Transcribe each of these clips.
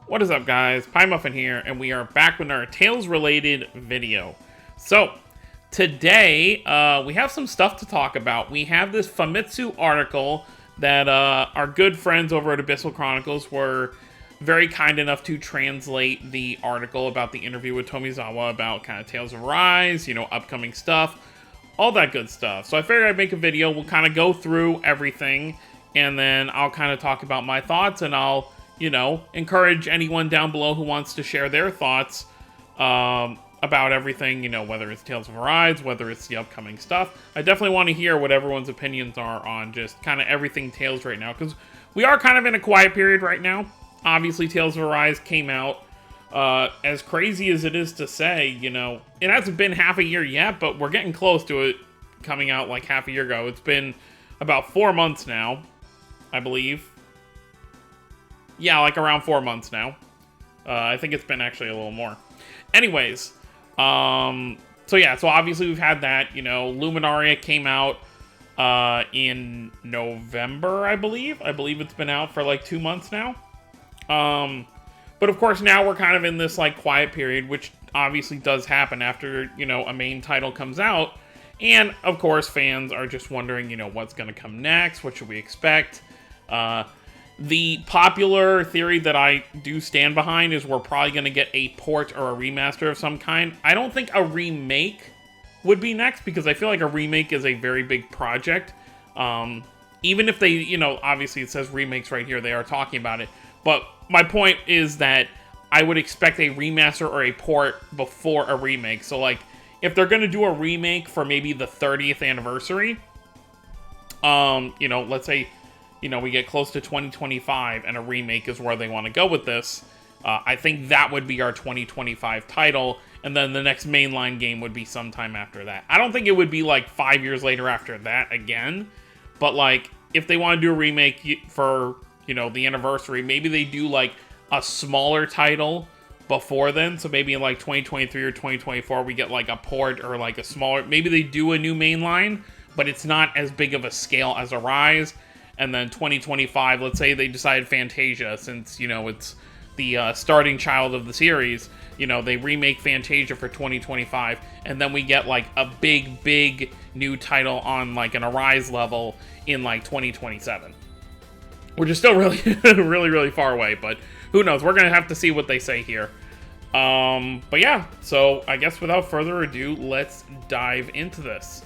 What is up, guys? Pie Muffin here, and we are back with our Tales-related video. So, today, we have some stuff to talk about. We have this Famitsu article that our good friends over at Abyssal Chronicles were very kind enough to translate the article about the interview with Tomizawa about kind of Tales of Arise, upcoming stuff, all that good stuff. So I figured I'd make a video. We'll kind of go through everything, and then I'll kind of talk about my thoughts, and I'll encourage anyone down below who wants to share their thoughts about everything, whether it's Tales of Arise, whether it's the upcoming stuff. I definitely want to hear what everyone's opinions are on just kind of everything Tales right now, because we are kind of in a quiet period right now. Obviously, Tales of Arise came out, as crazy as it is to say, it hasn't been half a year yet, but we're getting close to it coming out like half a year ago. It's been about 4 months now, I believe. Yeah, like around 4 months now. I think it's been actually a little more. Anyways, so obviously we've had that, Luminaria came out in November, I believe. I believe it's been out for like 2 months now. But of course now we're kind of in this like quiet period, which obviously does happen after, a main title comes out. And of course fans are just wondering, what's going to come next? What should we expect? The popular theory that I do stand behind is we're probably going to get a port or a remaster of some kind. I don't think a remake would be next, because I feel like a remake is a very big project. Even if they, obviously it says remakes right here, they are talking about it. But my point is that I would expect a remaster or a port before a remake. So, like, if they're going to do a remake for maybe the 30th anniversary, let's say, we get close to 2025 and a remake is where they want to go with this. I think that would be our 2025 title, and then the next mainline game would be sometime after that. I don't think it would be like 5 years later after that again, but like if they want to do a remake for, the anniversary, maybe they do like a smaller title before then. So maybe in like 2023 or 2024 we get like a port or like a smaller, maybe they do a new mainline, but it's not as big of a scale as Arise. And then 2025, let's say they decide Fantasia, since, it's the starting child of the series, they remake Fantasia for 2025, and then we get, like, a big new title on, like, an Arise level in, like, 2027. Which is still really, really far away, but who knows? We're going to have to see what they say here. But yeah, so I guess without further ado, let's dive into this.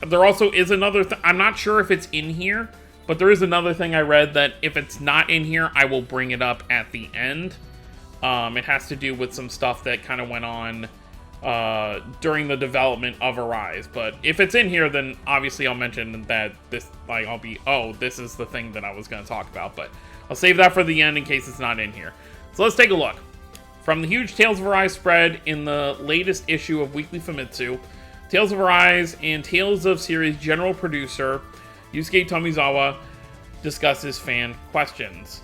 There also is another I'm not sure if it's in here, but there is another thing I read that if it's not in here, I will bring it up at the end. It has to do with some stuff that kind of went on during the development of Arise. But if it's in here, then obviously I'll mention that this, like, this is the thing that I was going to talk about. But I'll save that for the end in case it's not in here. So let's take a look. From the huge Tales of Arise spread in the latest issue of Weekly Famitsu, Tales of Arise and Tales of Series general producer Yusuke Tomizawa discusses fan questions.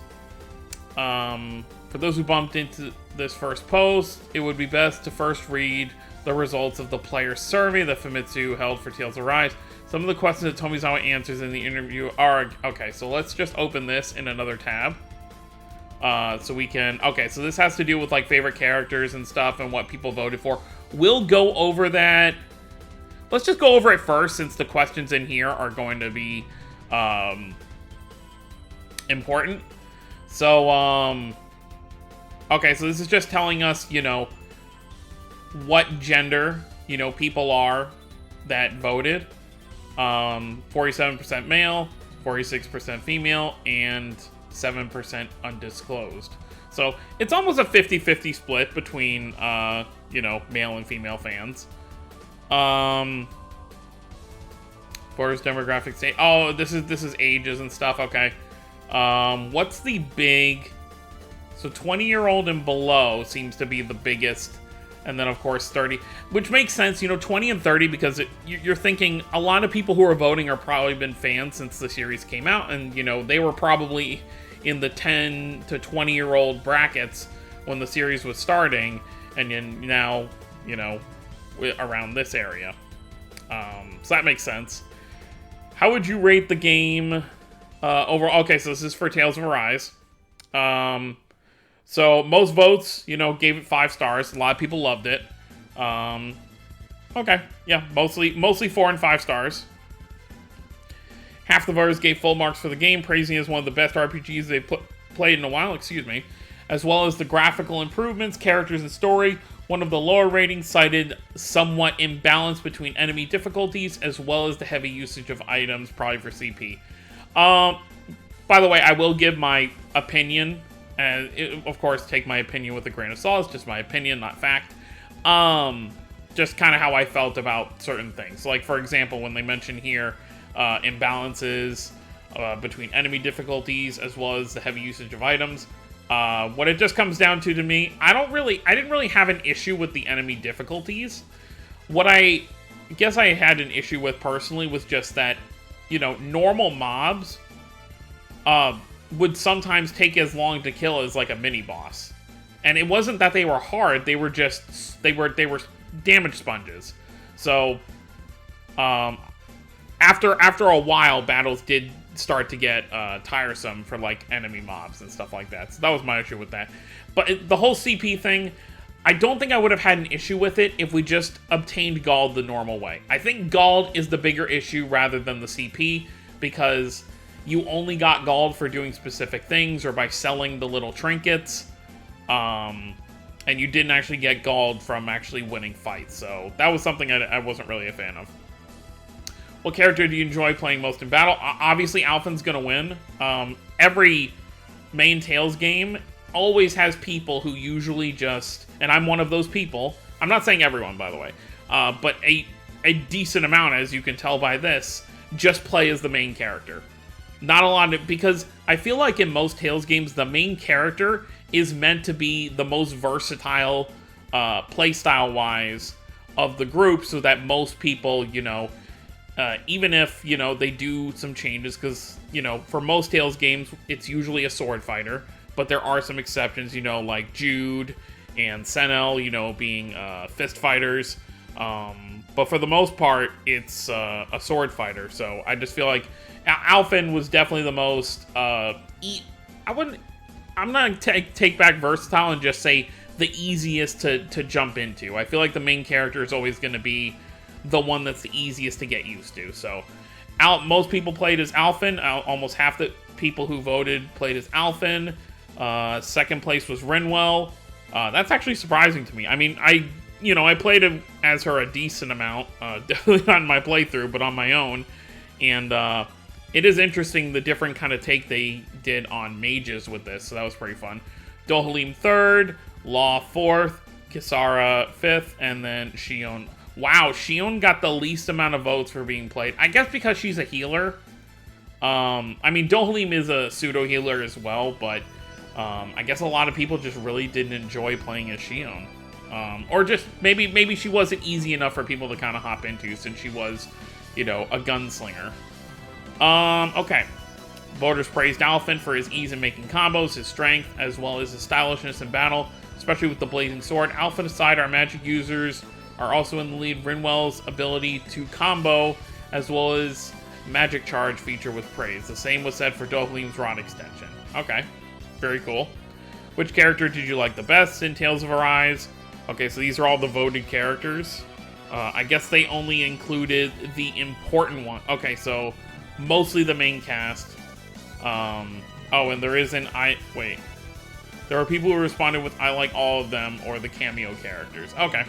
For those who bumped into this first post, it would be best to first read the results of the player survey that Famitsu held for Tales of Arise. Some of the questions that Tomizawa answers in the interview are... Okay, so let's just open this in another tab. So we can... Okay, so this has to do with, like, favorite characters and stuff and what people voted for. We'll go over that... Let's just go over it first, since the questions in here are going to be important. So, okay, so this is just telling us, what gender, people are that voted. 47% male, 46% female, and 7% undisclosed. So, it's almost a 50-50 split between, male and female fans. Borders demographic state. Oh, this is ages and stuff. Okay. What's the big? So 20-year-old and below seems to be the biggest, and then of course 30, which makes sense. 20 and 30, because you're thinking a lot of people who are voting are probably been fans since the series came out, and they were probably in the 10 to 20-year-old brackets when the series was starting, and now around this area. So that makes sense. How would you rate the game overall? Okay, so this is for Tales of Arise. So most votes, gave it 5 stars. A lot of people loved it. Okay, yeah, mostly 4 and 5 stars. Half the voters gave full marks for the game, praising it as one of the best RPGs they've played in a while, as well as the graphical improvements, characters, and story. One of the lower ratings cited somewhat imbalance between enemy difficulties, as well as the heavy usage of items, probably for CP. By the way, I will give my opinion, and of course, take my opinion with a grain of salt. It's just my opinion, not fact. Just kind of how I felt about certain things. Like, for example, when they mention here imbalances between enemy difficulties, as well as the heavy usage of items. What it just comes down to me, I didn't really have an issue with the enemy difficulties. What I guess I had an issue with personally was just that, normal mobs would sometimes take as long to kill as like a mini boss. And it wasn't that they were hard, they were damage sponges. So after a while, battles did start to get tiresome for like enemy mobs and stuff like that. So that was my issue with that. But the whole CP thing, I don't think I would have had an issue with it if we just obtained Gold the normal way. I think Gold is the bigger issue rather than the CP, because you only got Gold for doing specific things or by selling the little trinkets. And you didn't actually get Gold from actually winning fights. So that was something I wasn't really a fan of. What character do you enjoy playing most in battle? Obviously, Alphen's going to win. Every main Tales game always has people who usually just... And I'm one of those people. I'm not saying everyone, by the way. But a decent amount, as you can tell by this, just play as the main character. Not a lot of... Because I feel like in most Tales games, the main character is meant to be the most versatile, playstyle-wise, of the group, so that most people, even if, they do some changes, because, for most Tales games, it's usually a sword fighter, but there are some exceptions, like Jude and Senel, being fist fighters, but for the most part, it's a sword fighter, so I just feel like Alphen was definitely the most, I'm not going to take back versatile and just say the easiest to jump into. I feel like the main character is always going to be the one that's the easiest to get used to. So, most people played as Alphen. Almost half the people who voted played as Alphen. Second place was Rinwell. That's actually surprising to me. I mean, I played as her a decent amount, definitely not in my playthrough, but on my own. And it is interesting the different kind of take they did on mages with this, so that was pretty fun. Dohalim 3rd, Law 4th, Kisara 5th, and then Shion. Wow, Shion got the least amount of votes for being played. I guess because she's a healer. I mean, Dohalim is a pseudo-healer as well, but I guess a lot of people just really didn't enjoy playing as Shion. Or just, maybe she wasn't easy enough for people to kind of hop into, since she was, a gunslinger. Okay. Voters praised Alphen for his ease in making combos, his strength, as well as his stylishness in battle, especially with the blazing sword. Alphen aside, our magic users are also in the lead. Rinwell's ability to combo, as well as magic charge feature with praise. The same was said for Dohalim's rod extension. Okay. Very cool. Which character did you like the best in Tales of Arise? Okay, so these are all the voted characters. I guess they only included the important one. Okay, so mostly the main cast. Oh, and there is wait. There are people who responded with I like all of them, or the cameo characters. Okay.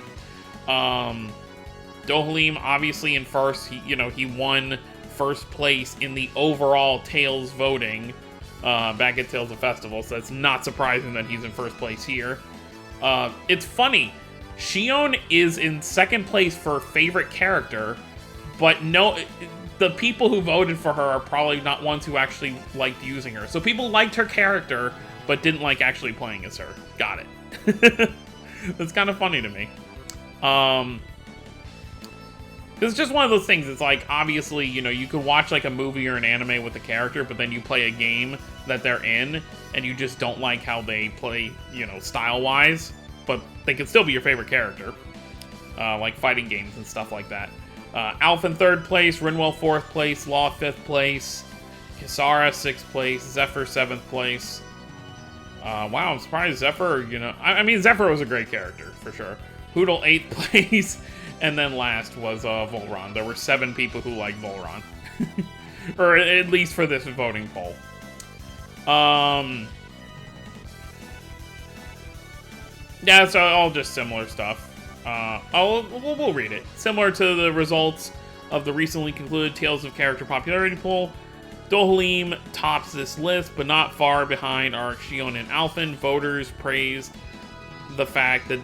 Dohalim, obviously in first, he won first place in the overall Tales voting back at Tales of Festival, so it's not surprising that he's in first place here. It's funny. Shion is in second place for favorite character, but no... The people who voted for her are probably not ones who actually liked using her. So people liked her character, but didn't like actually playing as her. Got it. That's kind of funny to me. Because it's just one of those things. It's like, obviously, you could watch like a movie or an anime with a character, but then you play a game that they're in, and you just don't like how they play, style-wise. But they could still be your favorite character. Like fighting games and stuff like that. Alphen 3rd place, Rinwell 4th place, Law 5th place, Kisara 6th place, Zephyr 7th place. Wow, I'm surprised Zephyr, I mean, Zephyr was a great character, for sure. Hoodle 8th place, and then last was Volron. There were 7 people who liked Volron. Or at least for this voting poll. Yeah, it's all just similar stuff. We'll read it. Similar to the results of the recently concluded Tales of Character Popularity Poll, Dohalim tops this list, but not far behind are Shion and Alphen. Voters praised the fact that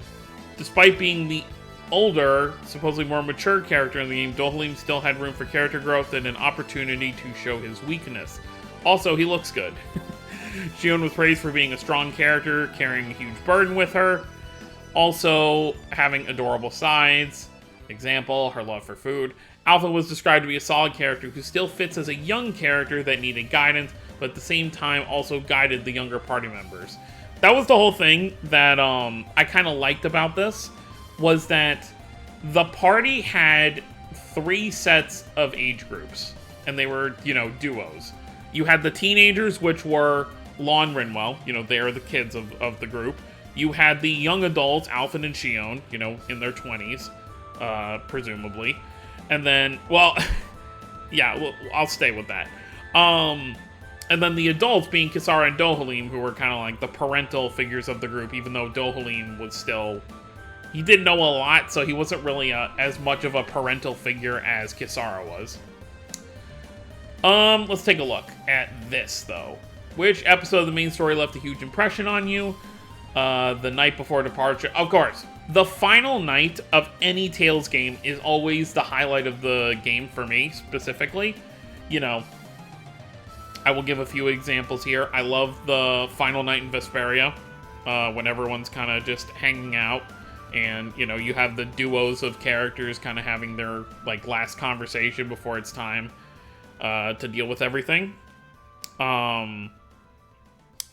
despite being the older, supposedly more mature character in the game, Dohalim still had room for character growth and an opportunity to show his weakness. Also, he looks good. Shion was praised for being a strong character, carrying a huge burden with her. Also, having adorable sides. Example, her love for food. Alpha was described to be a solid character who still fits as a young character that needed guidance, but at the same time also guided the younger party members. That was the whole thing that I kind of liked about this, was that the party had 3 sets of age groups, and they were, duos. You had the teenagers, which were Law and Rinwell, they are the kids of the group. You had the young adults, Alphen and Shion, in their 20s, presumably. And then, well, yeah, well, I'll stay with that. And then the adults being Kisara and Dohalim, who were kind of like the parental figures of the group, even though Dohalim was still... He didn't know a lot, so he wasn't really as much of a parental figure as Kisara was. Let's take a look at this, though. Which episode of the main story left a huge impression on you? The night before departure. Of course, the final night of any Tales game is always the highlight of the game for me, specifically. I will give a few examples here. I love the final night in Vesperia, when everyone's kind of just hanging out. And, you have the duos of characters kind of having their, last conversation before it's time to deal with everything.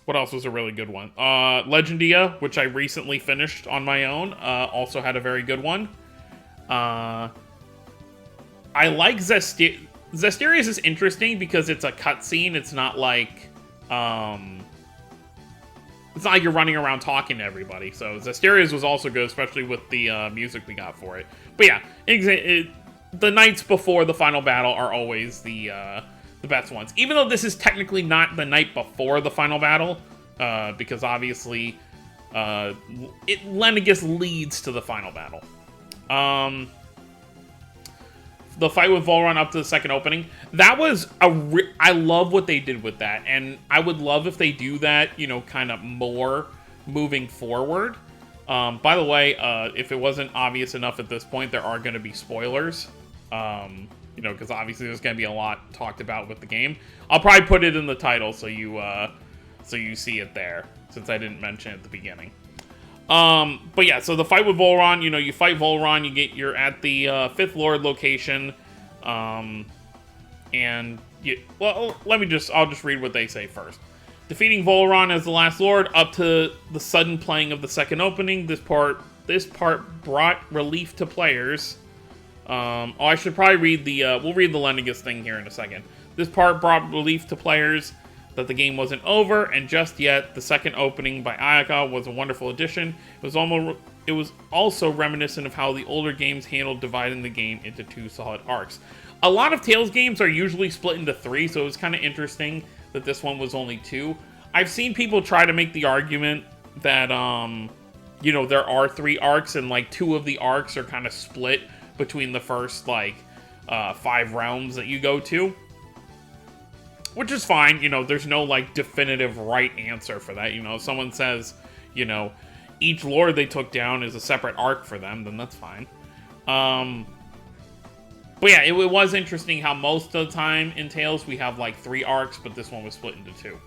What else was a really good one? Legendia, which I recently finished on my own, also had a very good one. I like Zestiria. Zestiria's is interesting because it's a cutscene. It's not like... it's not like you're running around talking to everybody. So Zestiria's was also good, especially with the music we got for it. But yeah, the nights before the final battle are always the best ones. Even though this is technically not the night before the final battle, because obviously Lenegus leads to the final battle. The fight with Volron up to the second opening, that was I love what they did with that, and I would love if they do that, kind of more moving forward. By the way, if it wasn't obvious enough at this point, there are going to be spoilers. Because obviously there's going to be a lot talked about with the game. I'll probably put it in the title so you see it there, since I didn't mention it at the beginning. But yeah, so the fight with Volron, you fight Volron, you're at the 5th Lord location, I'll just read what they say first. Defeating Volron as the last Lord up to the sudden playing of the second opening. This part brought relief to players. I should probably read we'll read the Lenegus thing here in a second. This part brought relief to players that the game wasn't over, and just yet, the second opening by Ayaka was a wonderful addition. It was also reminiscent of how the older games handled dividing the game into 2 solid arcs. A lot of Tales games are usually split into 3, so it was kind of interesting that this one was only 2. I've seen people try to make the argument that, there are 3 arcs, and, 2 of the arcs are kind of split between the first, 5 realms that you go to. Which is fine, there's no, definitive right answer for that. If someone says, each lord they took down is a separate arc for them, then that's fine. But yeah, it was interesting how most of the time in Tales we have, 3 arcs, but this one was split into 2.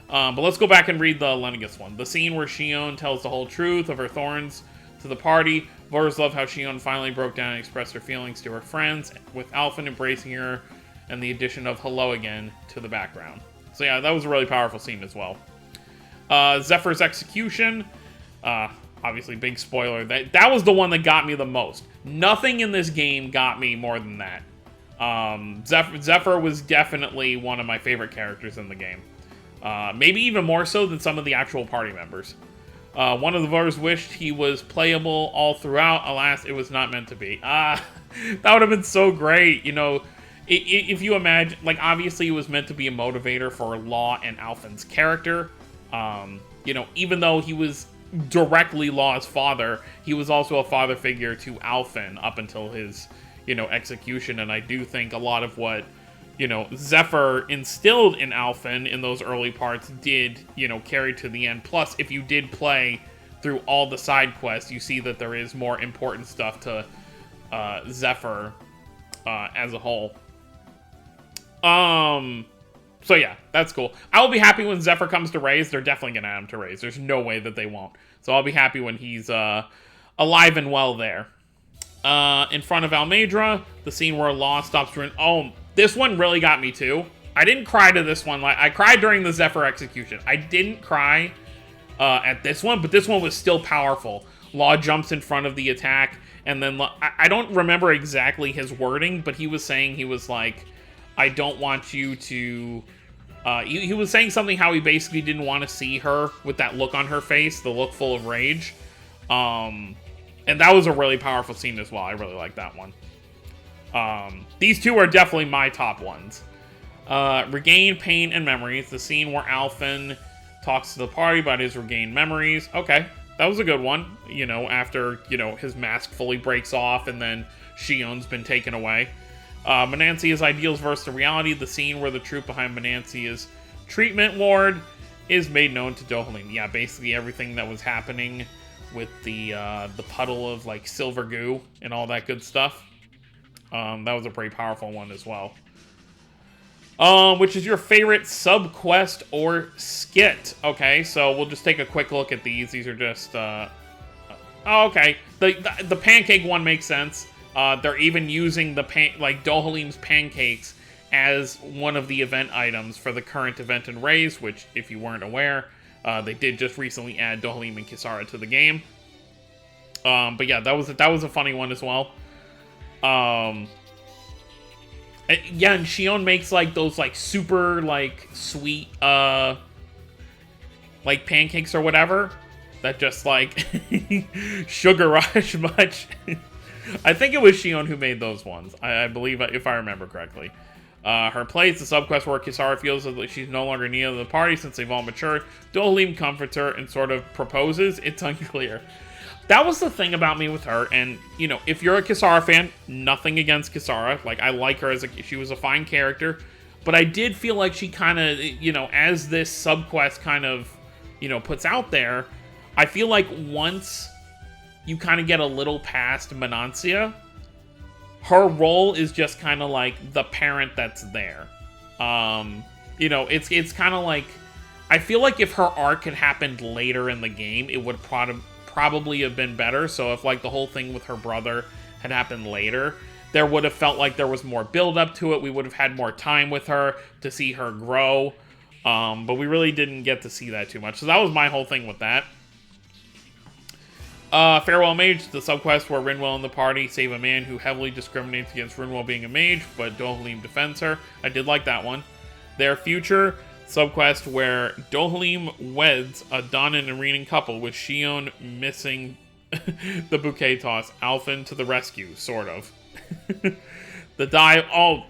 But let's go back and read the Lenegus one. The scene where Shion tells the whole truth of her thorns to the party. Voters love how Shion finally broke down and expressed her feelings to her friends, with Alphen embracing her, and the addition of Hello Again to the background. So yeah, that was a really powerful scene as well. Zephyr's execution. Obviously, big spoiler. That was the one that got me the most. Nothing in this game got me more than that. Zephyr was definitely one of my favorite characters in the game. Maybe even more so than some of the actual party members. One of the voters wished he was playable all throughout. Alas, it was not meant to be. That would have been so great. You know, if you imagine, like, obviously it was meant to be a motivator for Law and Alphen's character. You know, even though he was directly Law's father, he was also a father figure to Alphen up until his, you know, execution. And I do think a lot of what, you know, Zephyr instilled in Alphen in those early parts did, you know, carry to the end. Plus, if you did play through all the side quests, you see that there is more important stuff to Zephyr as a whole. So yeah, that's cool. I will be happy when Zephyr comes to Raise. They're definitely gonna add him to Raise. There's no way that they won't. So I'll be happy when he's alive and well there. In front of Almedra, the scene where Law stops Rin. Oh, this one really got me too. I didn't cry to this one. Like, I cried during the Zephyr execution. I didn't cry at this one, but this one was still powerful. Law jumps in front of the attack, and then I don't remember exactly his wording, but he was saying, he was like, I don't want you to... he was saying something how he basically didn't want to see her with that look on her face, the look full of rage. And that was a really powerful scene as well. I really like that one. These two are definitely my top ones. Regain Pain and Memories. The scene where Alphen talks to the party about his regained memories. Okay, that was a good one. You know, after, you know, his mask fully breaks off and then Shion's been taken away. Menancia's ideals versus the reality. The scene where the truth behind Menancia's treatment ward is made known to Dohalim. Yeah, basically everything that was happening with the puddle of, like, silver goo and all that good stuff. That was a pretty powerful one as well. Which is your favorite sub-quest or skit? Okay, so we'll just take a quick look at these. These are just, oh, okay. The pancake one makes sense. They're even using the Dohalim's pancakes as one of the event items for the current event in Raise, which, if you weren't aware, they did just recently add Dohalim and Kisara to the game. But yeah, that was a funny one as well. Yeah, and Shion makes, like, those, like, super, like, sweet, like, pancakes or whatever. That just, like, sugar rush much. I think it was Shion who made those ones. I believe, if I remember correctly. Her plays, the subquest where Kisara feels that she's no longer needed of the party since they've all matured. Dohalim comforts her and sort of proposes. It's unclear. That was the thing about me with her, and, you know, if you're a Kisara fan, nothing against Kisara. Like, I like her she was a fine character, but I did feel like she kind of, you know, as this subquest kind of, you know, puts out there, I feel like once you kind of get a little past Menancia, her role is just kind of like the parent that's there. You know, it's kind of like, I feel like if her arc had happened later in the game, it would probably have been better. So if, like, the whole thing with her brother had happened later, there would have felt like there was more build up to it. We would have had more time with her to see her grow. But we really didn't get to see that too much. So that was my whole thing with that. Farewell Mage, the subquest where Rinwell and the party save a man who heavily discriminates against Rinwell being a mage, but Dohalim defends her. I did like that one. Their Future, subquest where Dohalim weds a Donan and Renan couple with Shion missing the bouquet toss. Alphen to the rescue, sort of. The dive. Oh,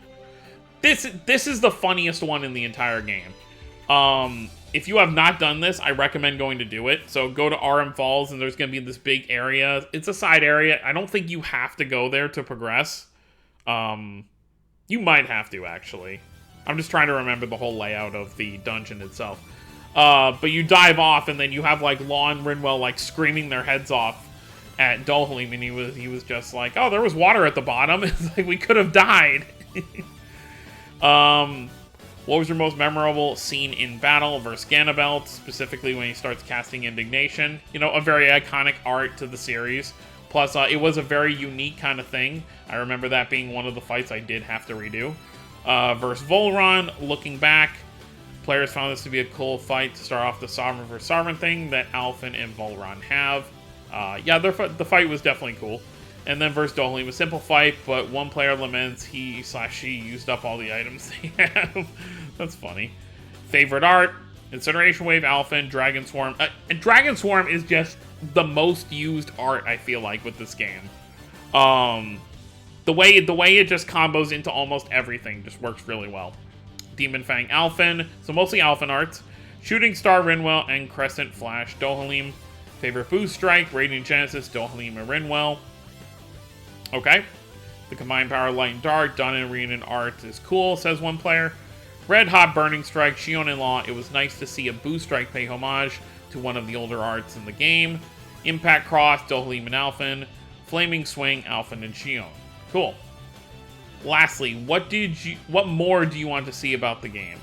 this is the funniest one in the entire game. If you have not done this, I recommend going to do it. So go to RM Falls, and there's going to be this big area. It's a side area. I don't think you have to go there to progress. You might have to, actually. I'm just trying to remember the whole layout of the dungeon itself. But you dive off, and then you have, like, Law and Rinwell, like, screaming their heads off at Dohalim, and he was just like, oh, there was water at the bottom. It's like, we could have died. What was your most memorable scene in battle versus Ganabelt, specifically when he starts casting Indignation? You know, a very iconic art to the series. Plus, it was a very unique kind of thing. I remember that being one of the fights I did have to redo. Versus Volron, looking back, players found this to be a cool fight to start off the Sovereign versus Sovereign thing that Alphen and Volron have. Yeah, the fight was definitely cool. And then versus Dohalim, a simple fight, but one player laments he/she used up all the items they have. That's funny. Favorite art? Incineration Wave, Alphen, Dragon Swarm. And Dragon Swarm is just the most used art, I feel like, with this game. The way it just combos into almost everything just works really well. Demon Fang, Alphen, so mostly Alphen arts. Shooting Star, Rinwell, and Crescent Flash, Dohalim. Favorite Boost Strike, Radiant Genesis, Dohalim, and Rinwell. Okay. The combined power Light and Dark, Dawn and Renin art is cool, says one player. Red Hot Burning Strike, Shion and Law. It was nice to see a Boost Strike pay homage to one of the older arts in the game. Impact Cross, Dohalim and Alphen. Flaming Swing, Alphen and Shion. Cool. Lastly, what more do you want to see about the game?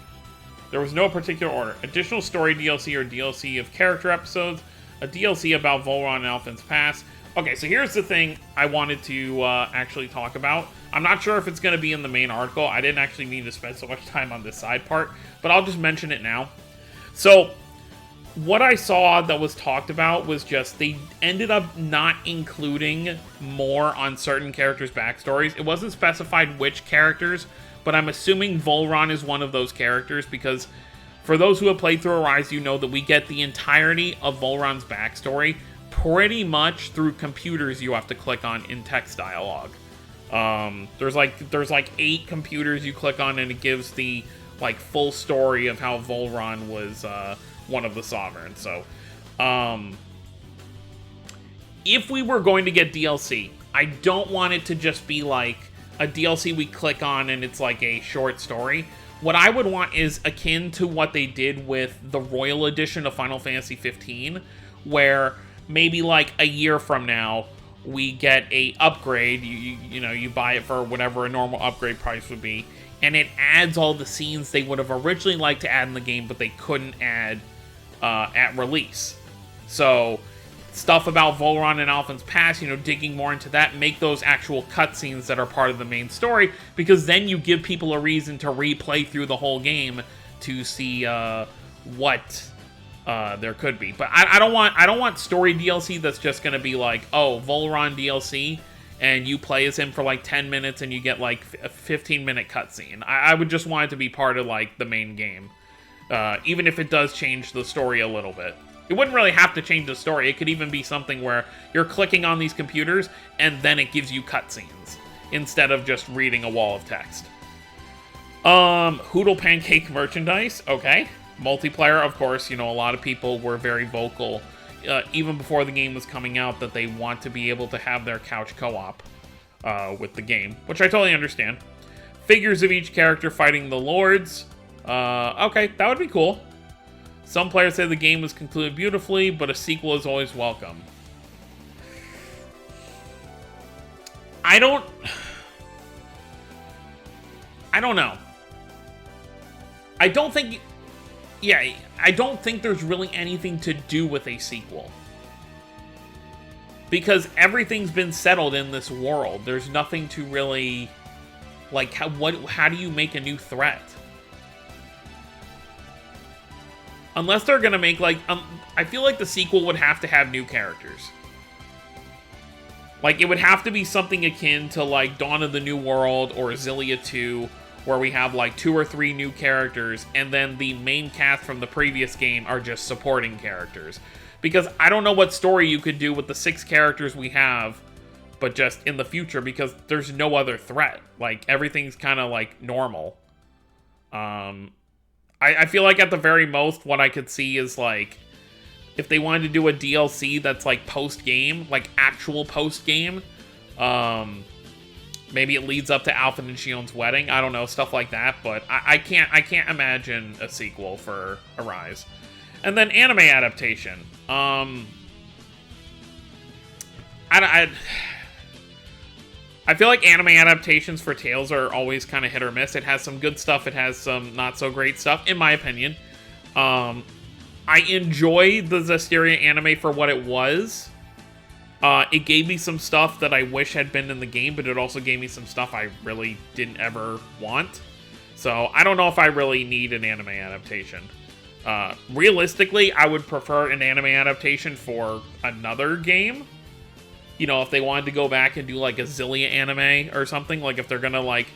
There was no particular order. Additional story DLC or DLC of character episodes. A DLC about Volron and Alphen's past. Okay, so here's the thing I wanted to actually talk about. I'm not sure if it's going to be in the main article. I didn't actually mean to spend so much time on this side part, but I'll just mention it now. So, what I saw that was talked about was just they ended up not including more on certain characters' backstories. It wasn't specified which characters, but I'm assuming Volron is one of those characters because for those who have played through Arise, you know that we get the entirety of Volron's backstory pretty much through computers you have to click on in text dialogue. There's like 8 computers you click on and it gives the like full story of how Volron was one of the sovereigns. So if we were going to get DLC, I don't want it to just be like a DLC we click on and it's like a short story. What I would want is akin to what they did with the Royal Edition of Final Fantasy 15, where maybe like a year from now we get a upgrade. You know, you buy it for whatever a normal upgrade price would be, and it adds all the scenes they would have originally liked to add in the game, but they couldn't add at release. So stuff about Volron and Alphen's past, you know, digging more into that, make those actual cutscenes that are part of the main story, because then you give people a reason to replay through the whole game to see what there could be. But I don't want story DLC that's just gonna be like, oh, Volron DLC, and you play as him for like 10 minutes and you get like a 15-minute cutscene. I would just want it to be part of like the main game, even if it does change the story a little bit. It wouldn't really have to change the story. It could even be something where you're clicking on these computers and then it gives you cutscenes instead of just reading a wall of text. Hoodle Pancake merchandise, okay. Multiplayer, of course, you know, a lot of people were very vocal, even before the game was coming out, that they want to be able to have their couch co-op with the game, which I totally understand. Figures of each character fighting the lords. Okay, that would be cool. Some players say the game was concluded beautifully, but a sequel is always welcome. I don't know. I don't think there's really anything to do with a sequel. Because everything's been settled in this world. There's nothing to really, like, how do you make a new threat? Unless they're gonna make, like, I feel like the sequel would have to have new characters. Like, it would have to be something akin to, like, Dawn of the New World or Xillia 2, where we have, like, 2 or 3 new characters, and then the main cast from the previous game are just supporting characters. Because I don't know what story you could do with the 6 characters we have, but just in the future, because there's no other threat. Like, everything's kind of, like, normal. I feel like at the very most, what I could see is, like, if they wanted to do a DLC that's, like, post-game, like, actual post-game, maybe it leads up to Alphen and Shion's wedding. I don't know, stuff like that, but I can't imagine a sequel for Arise. And then anime adaptation. I feel like anime adaptations for Tales are always kind of hit or miss. It has some good stuff, it has some not so great stuff, in my opinion. I enjoy the Zestiria anime for what it was. It gave me some stuff that I wish had been in the game, but it also gave me some stuff I really didn't ever want. So I don't know if I really need an anime adaptation. Realistically, I would prefer an anime adaptation for another game. You know, if they wanted to go back and do like a Xillia anime or something, like if they're gonna like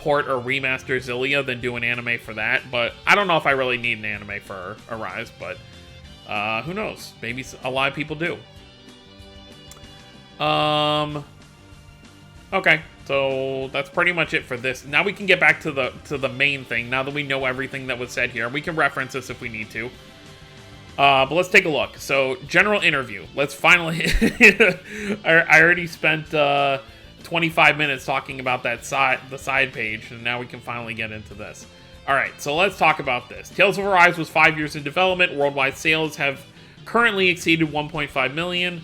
port or remaster Xillia than do an anime for that. But I don't know if I really need an anime for Arise, but who knows? Maybe a lot of people do. Okay, so that's pretty much it for this. Now we can get back to the main thing. Now that we know everything that was said here, we can reference this if we need to. But let's take a look. So, general interview. Let's finally... I already spent 25 minutes talking about the side page, and now we can finally get into this. Alright, so let's talk about this. Tales of Arise was 5 years in development. Worldwide sales have currently exceeded 1.5 million.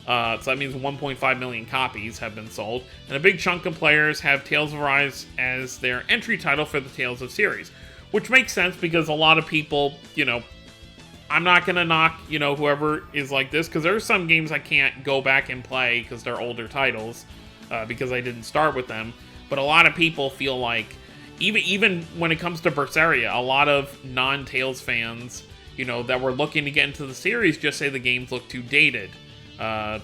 So that means 1.5 million copies have been sold. And a big chunk of players have Tales of Arise as their entry title for the Tales of series. Which makes sense because a lot of people, you know... I'm not going to knock, you know, whoever is like this, because there are some games I can't go back and play because they're older titles, because I didn't start with them. But a lot of people feel like, even when it comes to Berseria, a lot of non-Tales fans, you know, that were looking to get into the series just say the games look too dated.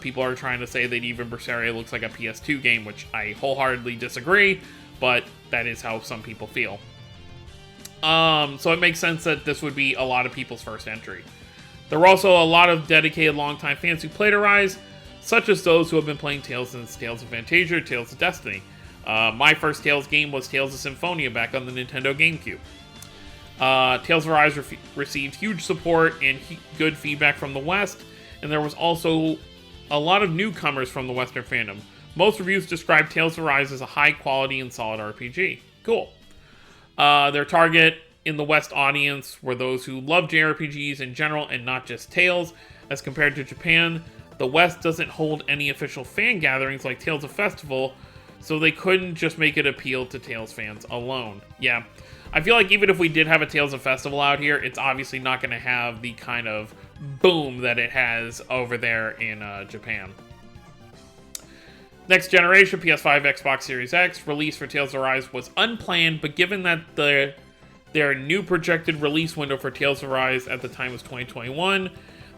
People are trying to say that even Berseria looks like a PS2 game, which I wholeheartedly disagree, but that is how some people feel. So it makes sense that this would be a lot of people's first entry. There were also a lot of dedicated longtime fans who played Arise, such as those who have been playing Tales since Tales of Fantasia or Tales of Destiny. My first Tales game was Tales of Symphonia back on the Nintendo GameCube. Tales of Arise received huge support and good feedback from the West, and there was also a lot of newcomers from the Western fandom. Most reviews describe Tales of Arise as a high-quality and solid RPG. Cool. Their target in the West audience were those who love JRPGs in general and not just Tales. As compared to Japan, the West doesn't hold any official fan gatherings like Tales of Festival, so they couldn't just make it appeal to Tales fans alone. Yeah, I feel like even if we did have a Tales of Festival out here, it's obviously not going to have the kind of boom that it has over there in Japan. Next generation, PS5, Xbox Series X, release for Tales of Arise was unplanned, but given that their new projected release window for Tales of Arise at the time was 2021,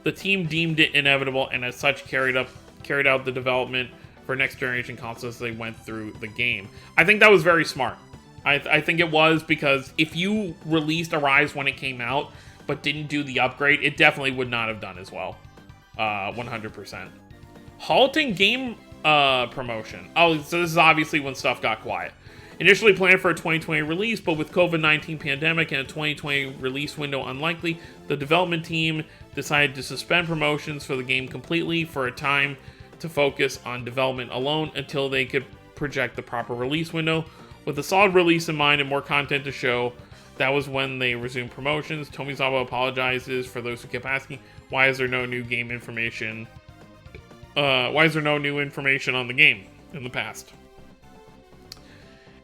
the team deemed it inevitable and as such carried out the development for next generation consoles as they went through the game. I think that was very smart. I think it was, because if you released Arise when it came out, but didn't do the upgrade, it definitely would not have done as well. 100%. Halting game promotion. Oh, so this is obviously when stuff got quiet. Initially planned for a 2020 release, but with COVID-19 pandemic and a 2020 release window unlikely, the development team decided to suspend promotions for the game completely for a time to focus on development alone until they could project the proper release window. With a solid release in mind and more content to show, that was when they resumed promotions. Tomizawa apologizes for those who kept asking, why is there no new game information? Why is there no new information on the game in the past?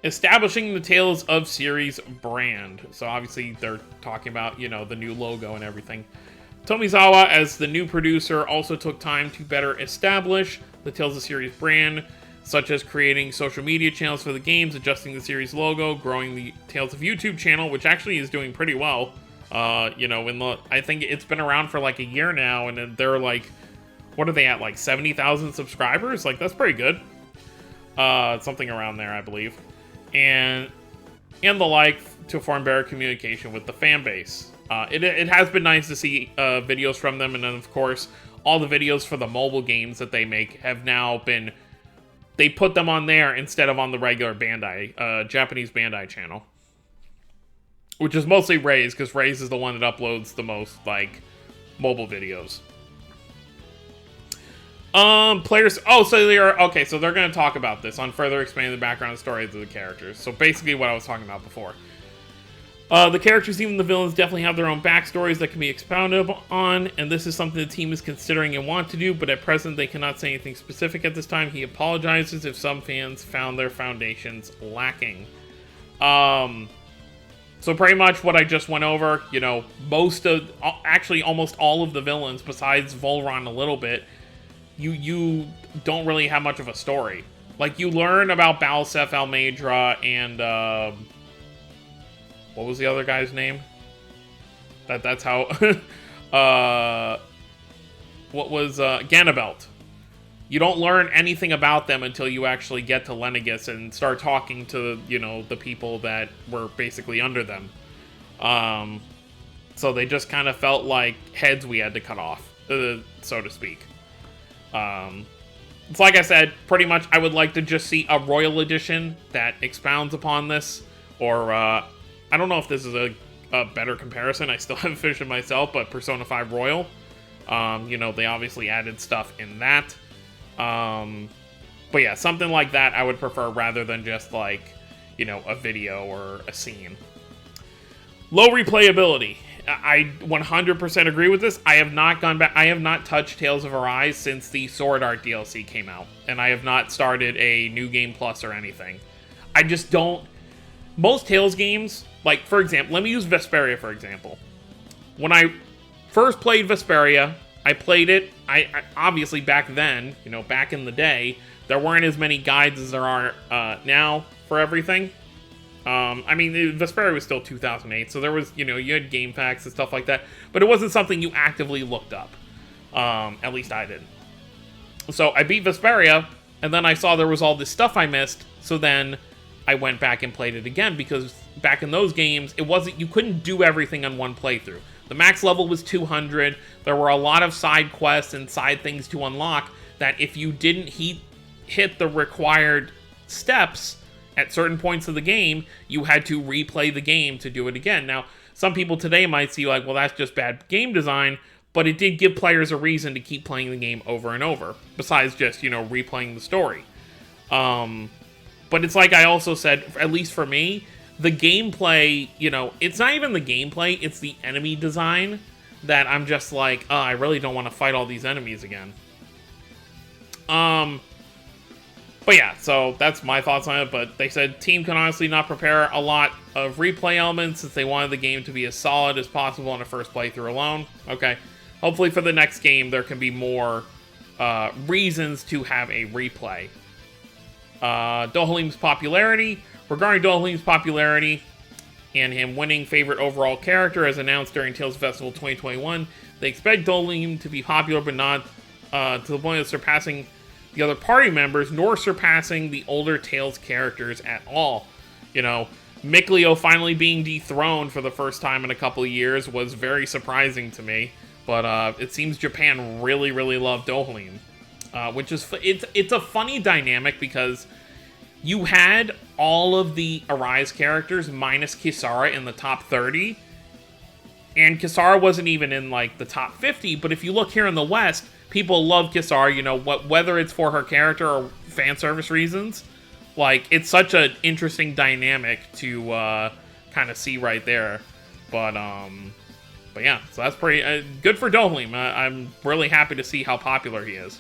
Establishing the Tales of series brand. So obviously they're talking about, you know, the new logo and everything. Tomizawa, as the new producer, also took time to better establish the Tales of series brand, such as creating social media channels for the games, adjusting the series logo, growing the Tales of YouTube channel, which actually is doing pretty well. You know, I think it's been around for like a year now, and they're like, what are they at, like 70,000 subscribers? Like, that's pretty good. Something around there, I believe. And the like, to form better communication with the fan base. It has been nice to see videos from them, and then of course, all the videos for the mobile games that they make have now been, they put them on there instead of on the regular Bandai, Japanese Bandai channel. Which is mostly Ray's, because Ray's is the one that uploads the most, like, mobile videos. Players... Oh, so they are... Okay, so they're going to talk about this on further expanding the background and stories of the characters. So basically what I was talking about before. The characters, even the villains, definitely have their own backstories that can be expounded on, and this is something the team is considering and want to do, but at present they cannot say anything specific at this time. He apologizes if some fans found their foundations lacking. So pretty much what I just went over, you know, actually almost all of the villains, besides Volron a little bit, you don't really have much of a story. Like, you learn about Balsef, Almedra, and, what was the other guy's name? That's how, what was, Ganabelt. you don't learn anything about them until you actually get to Lenegis and start talking to, you know, the people that were basically under them. So they just kind of felt like heads we had to cut off, so to speak. It's like I said, pretty much I would like to just see a Royal Edition that expounds upon this, or I don't know if this is a better comparison. I still haven't finished it myself, but Persona 5 Royal, you know, they obviously added stuff in that. But yeah, something like that I would prefer rather than just like, you know, a video or a scene. Low replayability. I 100% agree with this. I have not gone back. I have not touched Tales of Arise since the Sword Art DLC came out, and I have not started a New Game Plus or anything. I just don't. Most Tales games, like for example, let me use Vesperia for example. When I first played Vesperia, I played it. I obviously back then, you know, back in the day, there weren't as many guides as there are now for everything. I mean, Vesperia was still 2008, so there was, you know, you had game packs and stuff like that, but it wasn't something you actively looked up. At least I did. So I beat Vesperia, and then I saw there was all this stuff I missed, so then I went back and played it again, because back in those games, it wasn't, you couldn't do everything on one playthrough. The max level was 200, there were a lot of side quests and side things to unlock that if you didn't hit the required steps at certain points of the game, you had to replay the game to do it again. Now, some people today might see like, well, that's just bad game design, but it did give players a reason to keep playing the game over and over, besides just, you know, replaying the story. But it's like I also said, at least for me, the gameplay, you know, it's not even the gameplay, it's the enemy design that I'm just like, oh, I really don't want to fight all these enemies again. But yeah, so that's my thoughts on it, but they said team can honestly not prepare a lot of replay elements since they wanted the game to be as solid as possible on a first playthrough alone. Okay, hopefully for the next game there can be more reasons to have a replay. Dohalim's popularity. Regarding Dohalim's popularity and him winning favorite overall character as announced during Tales Festival 2021, they expect Dohalim to be popular but not to the point of surpassing the other party members, nor surpassing the older Tales characters at all. You know, Mikleo finally being dethroned for the first time in a couple of years was very surprising to me, but it seems Japan really, really loved Dohalim, which is, it's a funny dynamic because you had all of the Arise characters minus Kisara in the top 30, and Kisara wasn't even in like the top 50, but if you look here in the West, people love Kisara, you know, whether it's for her character or fan service reasons. Like, it's such an interesting dynamic to kind of see right there. But yeah, so that's pretty good for Dohalim. I'm really happy to see how popular he is.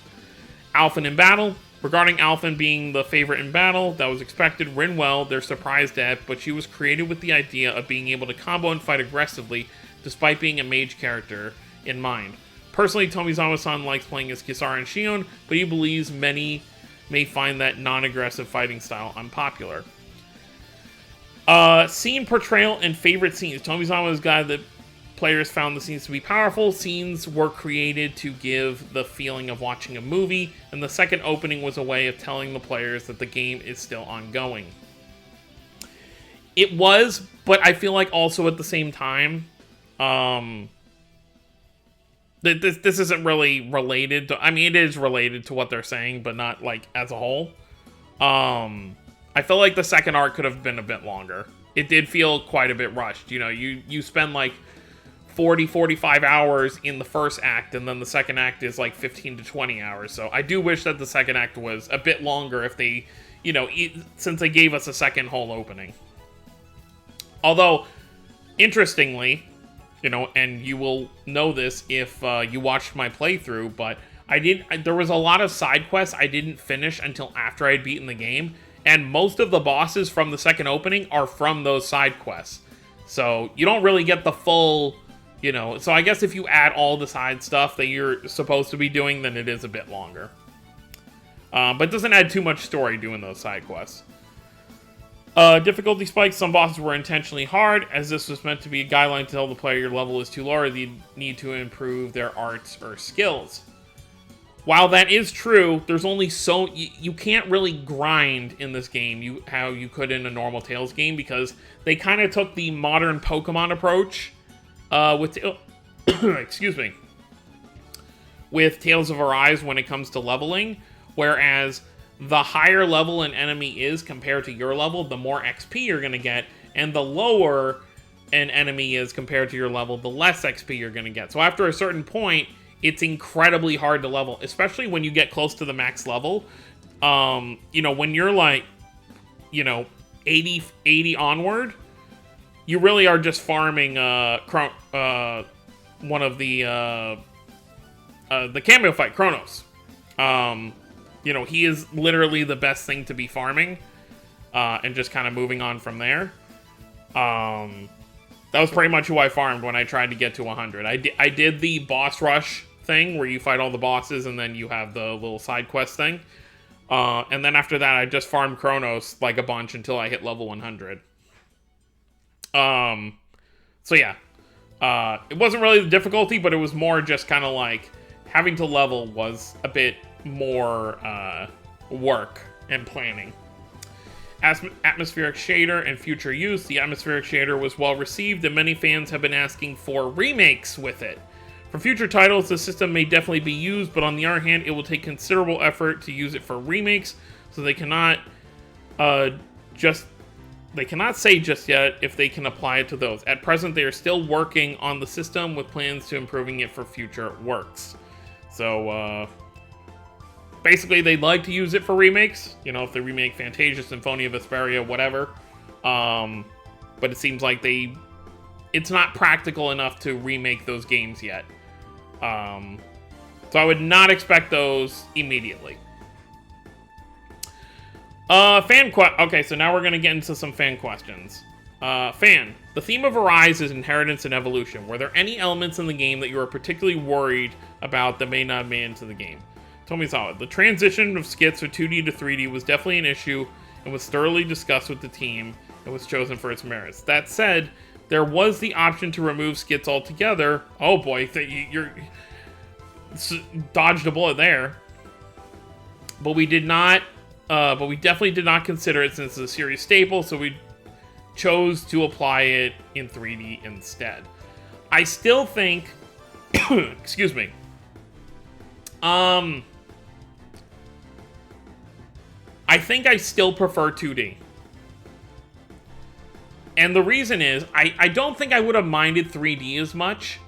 Alphen in battle. Regarding Alphen being the favorite in battle, that was expected. Rinwell, they're surprised at, but she was created with the idea of being able to combo and fight aggressively, despite being a mage character in mind. Personally, Tomizawa-san likes playing as Kisara and Shion, but he believes many may find that non-aggressive fighting style unpopular. Scene portrayal and favorite scenes. Tomizawa is a guy that players found the scenes to be powerful. Scenes were created to give the feeling of watching a movie, and the second opening was a way of telling the players that the game is still ongoing. It was, but I feel like also at the same time, this isn't really related to, I mean, it is related to what they're saying, but not, like, as a whole. I feel like the second arc could have been a bit longer. It did feel quite a bit rushed. You know, you spend, like, 40-45 hours in the first act, and then the second act is, like, 15 to 20 hours. So I do wish that the second act was a bit longer if they, you know, since they gave us a second whole opening. Although, interestingly, you know, and you will know this if you watched my playthrough, but there was a lot of side quests I didn't finish until after I'd beaten the game, and most of the bosses from the second opening are from those side quests. So you don't really get the full, you know, so I guess if you add all the side stuff that you're supposed to be doing, then it is a bit longer. But it doesn't add too much story doing those side quests. Difficulty spikes. Some bosses were intentionally hard, as this was meant to be a guideline to tell the player your level is too low or they need to improve their arts or skills. while that is true, there's only so... You can't really grind in this game how you could in a normal Tales game, because they kind of took the modern Pokemon approach with... excuse me. With Tales of Arise when it comes to leveling, whereas the higher level an enemy is compared to your level, the more XP you're going to get, and the lower an enemy is compared to your level, the less XP you're going to get. So after a certain point, it's incredibly hard to level, especially when you get close to the max level. You know, when you're like, you know, 80 onward, you really are just farming one of the cameo fight, Chronos. You know, he is literally the best thing to be farming, and just kind of moving on from there. That was pretty much who I farmed when I tried to get to 100. I did the boss rush thing where you fight all the bosses and then you have the little side quest thing. And then after that, I just farmed Chronos like a bunch until I hit level 100. So yeah. It wasn't really the difficulty, but it was more just kind of like having to level was a bit more work and planning. Atmospheric shader and future use. The atmospheric shader was well received, and many fans have been asking for remakes with it. For future titles, the system may definitely be used, but on the other hand, it will take considerable effort to use it for remakes, so they cannot say just yet if they can apply it to those. At present, they are still working on the system with plans to improving it for future works. So, basically, they'd like to use it for remakes. You know, if they remake Fantasia, Symphonia of Vesperia, whatever. But it seems like it's not practical enough to remake those games yet. So I would not expect those immediately. Okay, so now we're going to get into some fan questions. Fan, the theme of Arise is inheritance and evolution. Were there any elements in the game that you were particularly worried about that may not have made into the game? Tomizawa, the transition of skits from 2D to 3D was definitely an issue and was thoroughly discussed with the team and was chosen for its merits. That said, there was the option to remove skits altogether. Oh boy, you're dodged a bullet there. But we did not. But we definitely did not consider it since it's a series staple, so we chose to apply it in 3D instead. I still think. Excuse me. I think I still prefer 2D. And the reason is, I don't think I would have minded 3D as much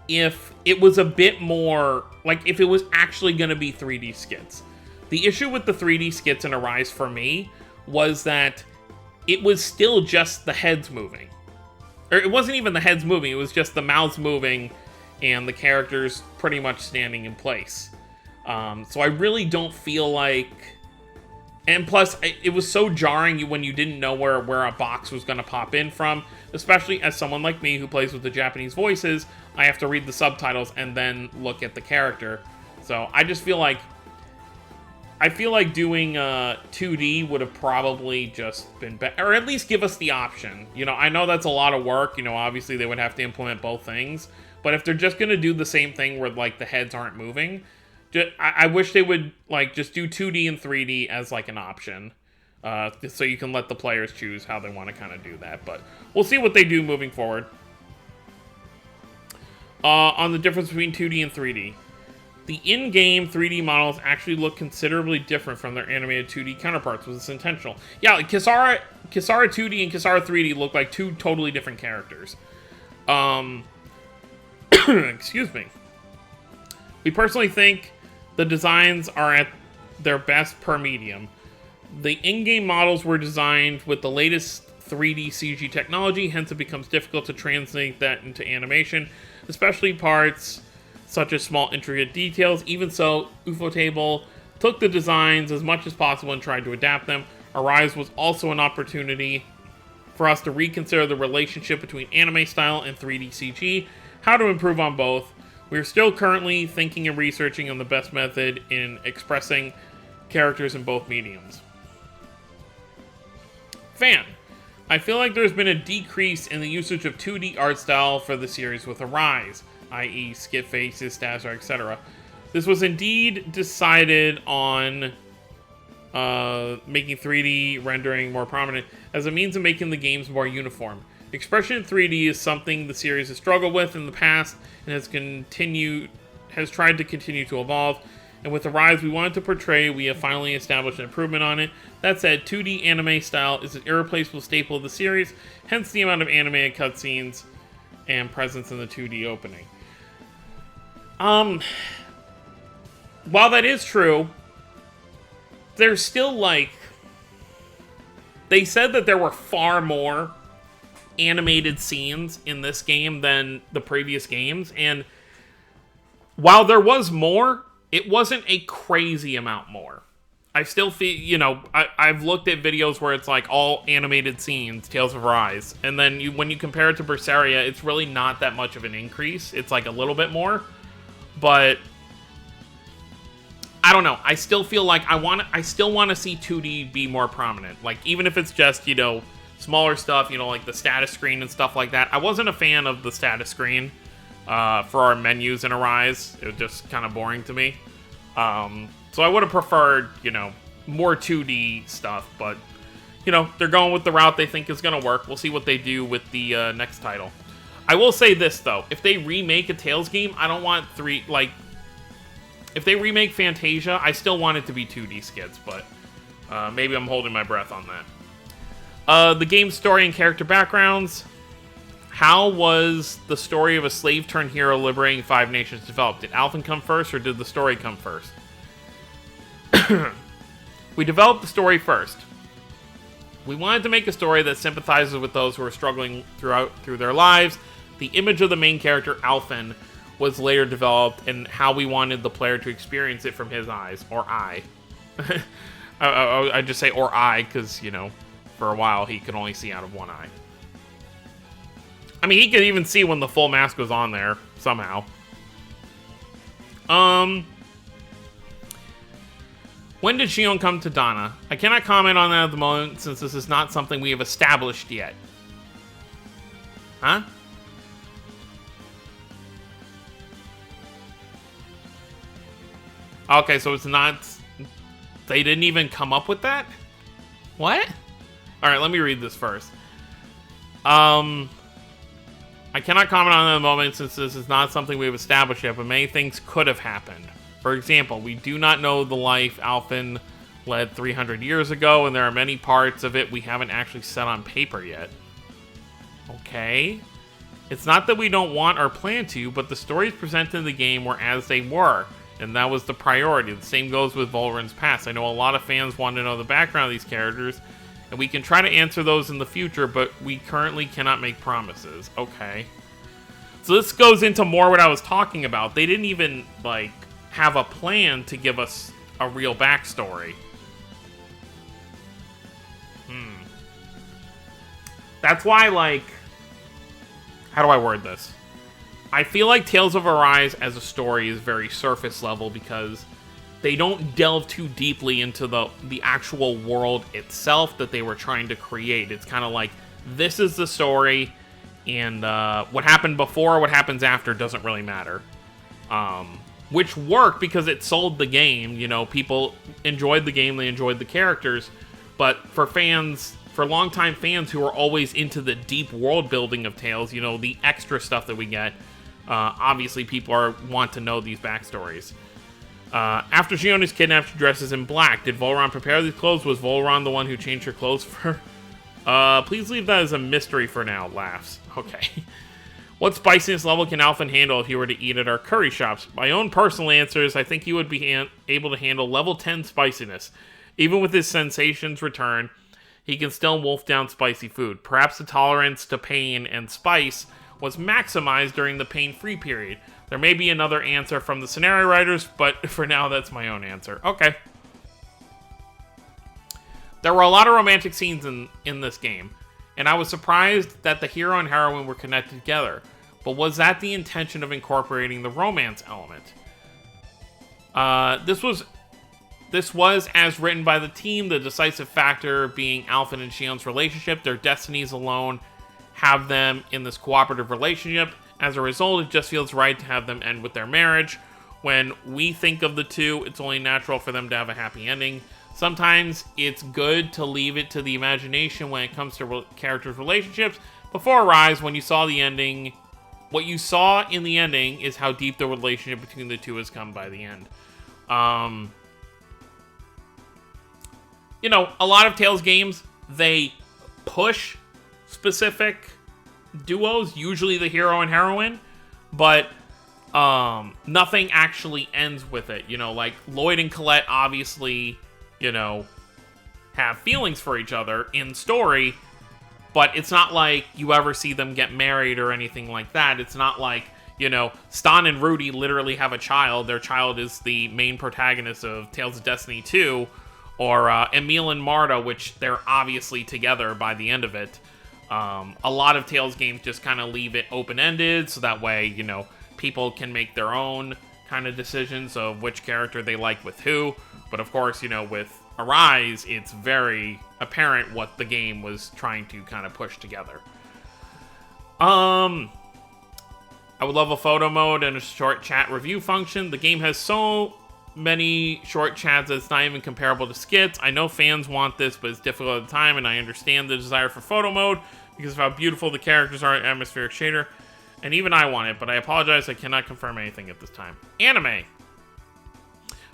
if it was a bit more, like, if it was actually going to be 3D skits. The issue with the 3D skits in Arise for me was that it was still just the heads moving. Or it wasn't even the heads moving, it was just the mouths moving and the characters pretty much standing in place. So I really don't feel like... And plus, it was so jarring when you didn't know where a box was going to pop in from. Especially as someone like me who plays with the Japanese voices, I have to read the subtitles and then look at the character. So I just feel like... I feel like doing 2D would have probably just been better. Or at least give us the option. You know, I know that's a lot of work. You know, obviously they would have to implement both things. But if they're just going to do the same thing where, like, the heads aren't moving... I wish they would, like, just do 2D and 3D as, like, an option. So you can let the players choose how they want to kind of do that. But we'll see what they do moving forward. On the difference between 2D and 3D. The in-game 3D models actually look considerably different from their animated 2D counterparts. Was this intentional? Yeah, like Kisara 2D and Kisara 3D look like two totally different characters. Excuse me. We personally think the designs are at their best per medium. The in-game models were designed with the latest 3D CG technology, hence it becomes difficult to translate that into animation, especially parts such as small intricate details. Even so, Ufotable took the designs as much as possible and tried to adapt them. Arise was also an opportunity for us to reconsider the relationship between anime style and 3D CG, how to improve on both. We are still currently thinking and researching on the best method in expressing characters in both mediums. Fan. I feel like there's been a decrease in the usage of 2D art style for the series with Arise, i.e. skit faces, stats, etc. This was indeed decided on making 3D rendering more prominent as a means of making the games more uniform. Expression in 3D is something the series has struggled with in the past and has tried to continue to evolve. And with the rise we wanted to portray, we have finally established an improvement on it. That said, 2D anime style is an irreplaceable staple of the series, hence the amount of animated cutscenes and presence in the 2D opening. While that is true, there's still, like... They said that there were far more animated scenes in this game than the previous games, and while there was more, it wasn't a crazy amount more. I still feel, you know, I've looked at videos where it's like all animated scenes, Tales of Arise, and then when you compare it to Berseria, it's really not that much of an increase. It's like a little bit more, but I don't know. I still feel like I still want to see 2D be more prominent. Like, even if it's just, you know, smaller stuff, you know, like the status screen and stuff like that. I wasn't a fan of the status screen for our menus in Arise. It was just kind of boring to me. So I would have preferred, you know, more 2D stuff, but, you know, they're going with the route they think is going to work. We'll see what they do with the next title. I will say this, though. If they remake a Tales game, I don't want if they remake Fantasia, I still want it to be 2D skids, but maybe I'm holding my breath on that. The game's story and character backgrounds. How was the story of a slave-turned-hero liberating 5 nations developed? Did Alphen come first, or did the story come first? We developed the story first. We wanted to make a story that sympathizes with those who are struggling through their lives. The image of the main character, Alphen, was later developed, and how we wanted the player to experience it from his eyes, or eye. I just say or eye, because, you know, for a while he could only see out of one eye. I mean, he could even see when the full mask was on there, somehow. When did Shion come to Dana? I cannot comment on that at the moment, since this is not something we have established yet. Huh? Okay, so it's not... They didn't even come up with that? What? Alright, let me read this first. I cannot comment on it at the moment since this is not something we have established yet, but many things could have happened. For example, we do not know the life Alphen led 300 years ago, and there are many parts of it we haven't actually set on paper yet. Okay. It's not that we don't want or plan to, but the stories presented in the game were as they were, and that was the priority. The same goes with Vol'ran's past. I know a lot of fans want to know the background of these characters, and we can try to answer those in the future, but we currently cannot make promises. Okay. So this goes into more what I was talking about. They didn't even, like, have a plan to give us a real backstory. That's why, like... How do I word this? I feel like Tales of Arise as a story is very surface level because they don't delve too deeply into the actual world itself that they were trying to create. It's kind of like, this is the story, and what happened before, what happens after doesn't really matter. Which worked because it sold the game. You know, people enjoyed the game, they enjoyed the characters, but for fans... For longtime fans who are always into the deep world building of Tales, you know, the extra stuff that we get, obviously people want to know these backstories. After Shion is kidnapped, she dresses in black. Did Vol'ran prepare these clothes? Was Vol'ran the one who changed her clothes for her? Please leave that as a mystery for now. Laughs. Okay. What spiciness level can Alphen handle if he were to eat at our curry shops? My own personal answer is I think he would be able to handle level 10 spiciness. Even with his sensations return, he can still wolf down spicy food. Perhaps the tolerance to pain and spice was maximized during the pain-free period. There may be another answer from the scenario writers, but for now, that's my own answer. Okay. There were a lot of romantic scenes in this game, and I was surprised that the hero and heroine were connected together. But was that the intention of incorporating the romance element? This was as written by the team, the decisive factor being Alphen and Shion's relationship. Their destinies alone have them in this cooperative relationship. As a result, it just feels right to have them end with their marriage. when we think of the two, it's only natural for them to have a happy ending. Sometimes it's good to leave it to the imagination when it comes to characters' relationships. Before Arise, when you saw the ending, what you saw in the ending is how deep the relationship between the two has come by the end. You know, a lot of Tales games, they push specific duos, usually the hero and heroine, but nothing actually ends with it. You know, like Lloyd and Colette obviously, you know, have feelings for each other in story, but it's not like you ever see them get married or anything like that. It's not like, you know, Stan and Rudy literally have a child. Their child is the main protagonist of Tales of Destiny 2, or Emil and Marta, which they're obviously together by the end of it. A lot of Tales games just kind of leave it open-ended, so that way, you know, people can make their own kind of decisions of which character they like with who. But of course, you know, with Arise, it's very apparent what the game was trying to kind of push together. I would love a photo mode and a short chat review function. The game has so many short chats that it's not even comparable to skits. I know fans want this, but it's difficult at the time, and I understand the desire for photo mode because of how beautiful the characters are in atmospheric shader. And even I want it, but I apologize, I cannot confirm anything at this time. Anime.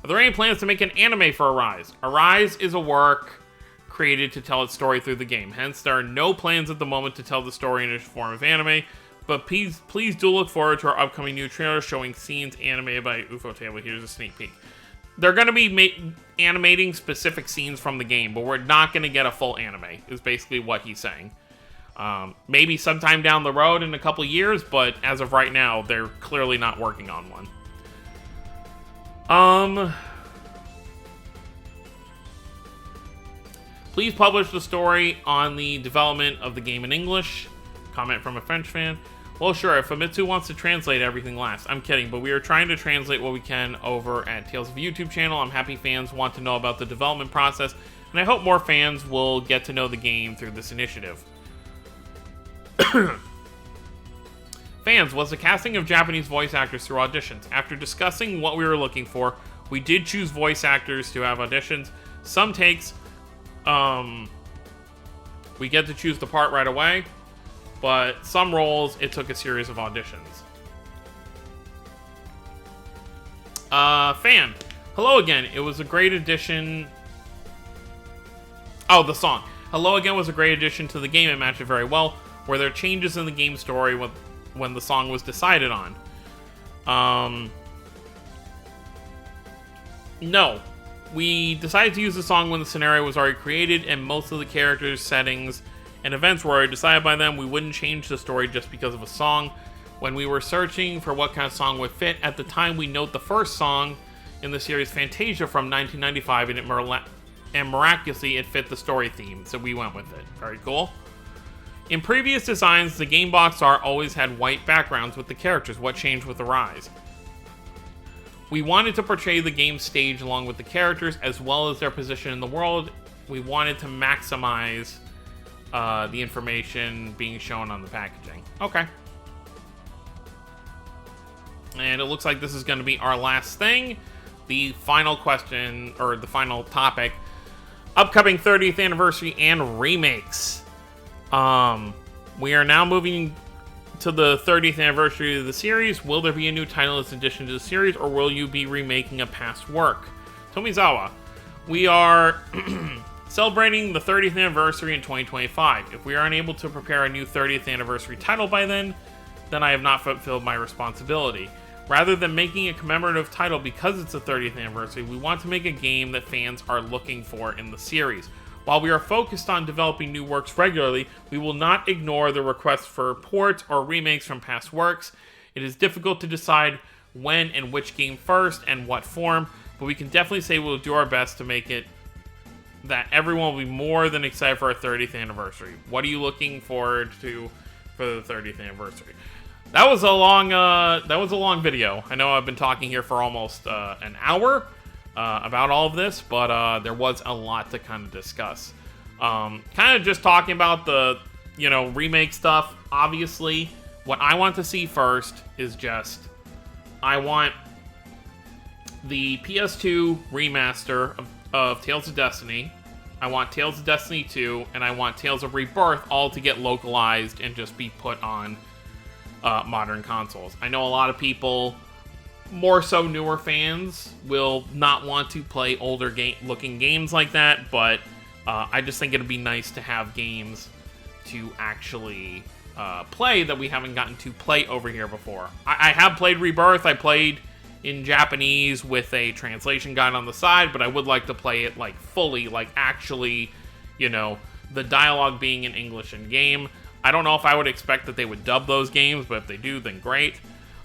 Are there any plans to make an anime for Arise? Arise is a work created to tell its story through the game. Hence, there are no plans at the moment to tell the story in a form of anime. But please do look forward to our upcoming new trailer showing scenes animated by UFO Table. Here's a sneak peek. They're going to be animating specific scenes from the game, but we're not going to get a full anime, is basically what he's saying. Maybe sometime down the road in a couple years, but as of right now, they're clearly not working on one. Please publish the story on the development of the game in English. Comment from a French fan. Well, sure, if Famitsu wants to translate everything last. I'm kidding, but we are trying to translate what we can over at Tales of YouTube channel. I'm happy fans want to know about the development process, and I hope more fans will get to know the game through this initiative. Fans, was the casting of Japanese voice actors through auditions? After discussing what we were looking for, we did choose voice actors to have auditions. Some takes, we get to choose the part right away, but some roles, it took a series of auditions. Fan, hello again. It was a great addition. Oh, the song. Hello again was a great addition to the game. It matched it very well. Were there changes in the game story when the song was decided on? No. We decided to use the song when the scenario was already created, and most of the characters, settings, and events were already decided by them. We wouldn't change the story just because of a song. When we were searching for what kind of song would fit, at the time we note the first song in the series, Fantasia from 1995, and miraculously it fit the story theme, so we went with it. Very cool. In previous designs, the game box art always had white backgrounds with the characters. What changed with Arise? We wanted to portray the game stage along with the characters, as well as their position in the world. We wanted to maximize the information being shown on the packaging. Okay. And it looks like this is going to be our last thing. The final question, or the final topic. Upcoming 30th anniversary and remakes. We are now moving to the 30th anniversary of the series. Will there be a new title as addition to the series, or will you be remaking a past work? Tomizawa, we are celebrating the 30th anniversary in 2025. If we are unable to prepare a new 30th anniversary title by then I have not fulfilled my responsibility. Rather than making a commemorative title because it's the 30th anniversary, we want to make a game that fans are looking for in the series. While we are focused on developing new works regularly, we will not ignore the requests for ports or remakes from past works. It is difficult to decide when and which game first and what form, but we can definitely say we'll do our best to make it that everyone will be more than excited for our 30th anniversary. What are you looking forward to for the 30th anniversary? That was a long video. I know I've been talking here for almost an hour about all of this, but there was a lot to kind of discuss. Kind of just talking about the, remake stuff. Obviously, what I want to see first is just, I want the PS2 remaster of Tales of Destiny. I want Tales of Destiny 2, and I want Tales of Rebirth all to get localized and just be put on modern consoles. I know a lot of people, more so newer fans, will not want to play older looking games like that, but I just think it'd be nice to have games to actually play that we haven't gotten to play over here before. I have played Rebirth. I played in Japanese with a translation guide on the side, but I would like to play it like fully, like actually, you know, the dialogue being in English in game. I don't know if I would expect that they would dub those games, but if they do, then great.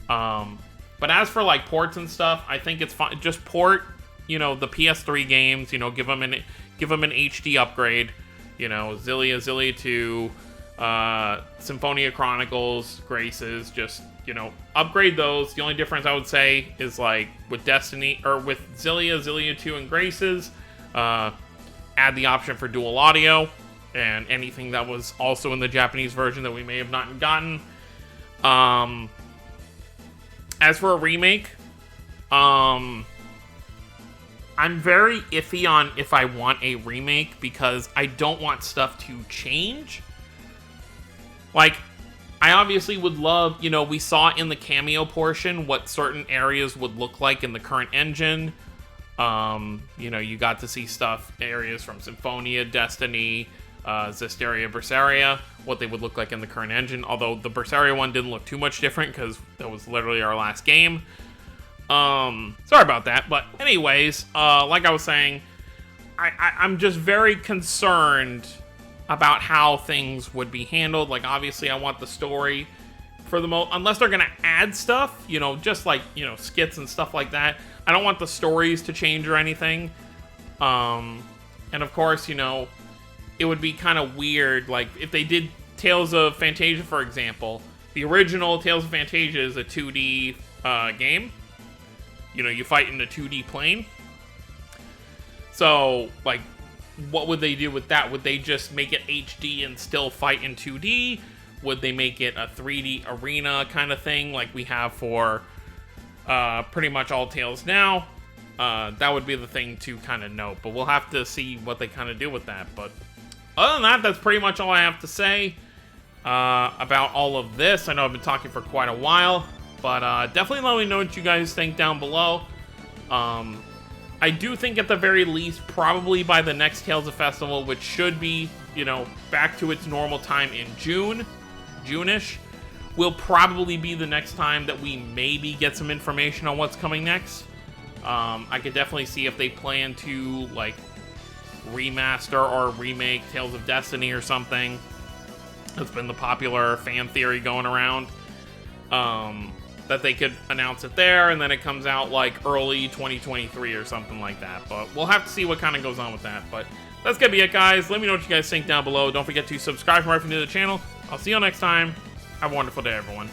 But as for like ports and stuff, I think it's fine. Just port, you know, the PS3 games. You know, give them an HD upgrade. You know, Xillia 2, Symphonia Chronicles, Graces. Just, you know, upgrade those. The only difference I would say is like with Destiny or with Xillia 2, and Graces, add the option for dual audio and anything that was also in the Japanese version that we may have not gotten. As for a remake, I'm very iffy on if I want a remake because I don't want stuff to change. Like, I obviously would love, you know, we saw in the cameo portion what certain areas would look like in the current engine. You know, you got to see areas from Symphonia, Destiny, Zestiria, Berseria, what they would look like in the current engine. Although the Berseria one didn't look too much different because that was literally our last game. Sorry about that. But anyways, like I was saying, I'm just very concerned about how things would be handled. Like, obviously, I want the story for the most, unless they're gonna add stuff, you know, just like, you know, skits and stuff like that. I don't want the stories to change or anything. And of course, you know, it would be kind of weird, like, if they did Tales of Fantasia, for example. The original Tales of Fantasia is a 2D game. You know, you fight in a 2D plane. So, like, what would they do with that? Would they just make it HD and still fight in 2D? Would they make it a 3D arena kind of thing like we have for pretty much all Tales now? That would be the thing to kind of note. But we'll have to see what they kind of do with that. But other than that, that's pretty much all I have to say about all of this. I know I've been talking for quite a while. But definitely let me know what you guys think down below. I do think at the very least, probably by the next Tales of Festival, which should be, you know, back to its normal time in June-ish, will probably be the next time that we maybe get some information on what's coming next. I could definitely see if they plan to, like, remaster or remake Tales of Destiny or something. That's been the popular fan theory going around. That they could announce it there, and then it comes out like early 2023 or something like that. But we'll have to see what kind of goes on with that. But that's gonna be it, guys. Let me know what you guys think down below. Don't forget to subscribe if you're new to the channel. I'll see you all next time. Have a wonderful day, everyone.